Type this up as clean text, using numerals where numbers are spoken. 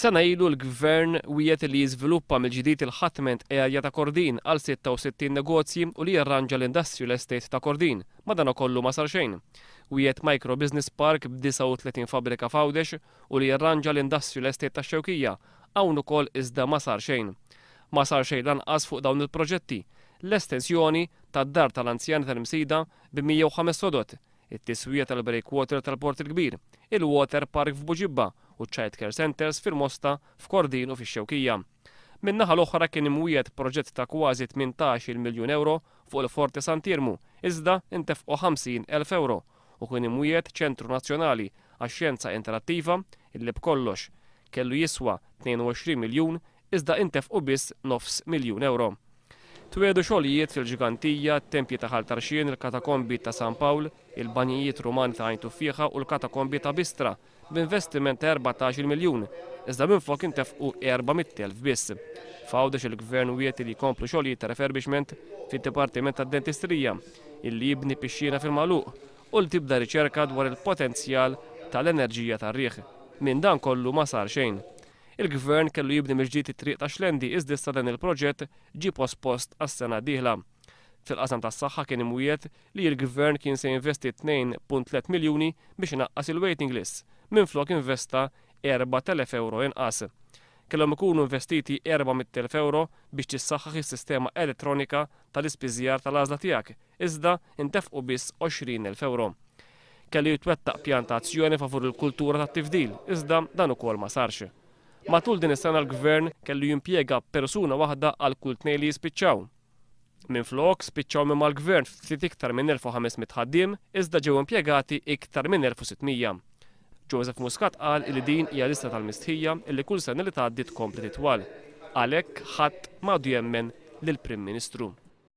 Sena ilu l-Gvern wiet li jiżviluppa mill-ġdid il-ħatment area ta' Kordin għal 66 negozji u li jarranġa l-Industrial Estate ta' Kordin, madankollu ma sar xejn. Wiet Micro Business Park b'39 fabrika f'Għawdex u li jarranġa l-Industrial Estate ta' Xewkija, hawn ukoll iżda ma sar xejn. Ma sar xejn lanqas fuq dawn il-proġetti. L-estensjoni tad-dar tal-anzjani tal-Msida b'105 sodot, it-tiswija tal-breakwater tal-Port il-Kbir, il-Water Park f'Buġibba u Childcare Centers fil-Mosta, f'Kordin u fix-Xewkija. Min-naħa l-oħra kien imwiet proġett ta' kważi 18 miljun euro fuq il-Forte Sant'Irmu, iżda intefqu 50,000 euro u kien imwiet ċentru nazzjonali għax-xjenza interattiva illi b'kollox kellu jiswa 22 miljun iżda intefqu biss 900,000 euro. Twedu xogħlijiet fil-Ġigantija, tempji ta' Ħaltarxien, il-katakombi ta' San Pawl, il-banjijiet Rumani ta' Għajn Tuffieħa u l-katakombi ta' Bistra b'investiment ta' 14 miljun, iżda minflok intefqu 400,000 biss. F'Għawdex il-Gvern wiet li jkomplu xogħlijiet ta' refurbishment fid-Dipartiment tad-Dentistrija illi jibni pixxina fil-Magħluq u li tibda riċerka dwar il-potenzjal tal-enerġija tar-riħ. Minn dan kollu ma sar xejn. Il-Gvern kellu jibni mill-ġdid it-triq ta' Xlendi iżda issa dan il-proġett ġie pospost għas-sena d-dieħla. Fil-qasam tas-saħħa kien imwiet li l-Gvern kien se jinvesti 2.3 miljuni biex inaqqas il-waiting list, minflok investa 4,000 euro inqas. Kellhom ikunu investiti 400,000 euro biex tissaħħaħ is-sistema elettronika tal-ispiżjar tal-għażla tiegħek, iżda intefqu biss 20,000 euro. Kellu jitwettaq pjantazzjoni favur il-kultura tat-tifdil, iżda dan ukoll ma sarx. Matul din is-sena l-Gvern kellu jimpjega persuna waħda għal kull tnejn li jispiċċaw. Minflok spiċċaw minn mal-Gvern ftit iktar minn 1500 ħaddiem iżda ġew impjegati iktar minn 1600. Joseph Muscat qal li din hija lista tal-mistħija illi kull sena li tgħaddi tkompli titwal. Għalhekk ħadd m'għadu jemmen lill-Prim Ministru.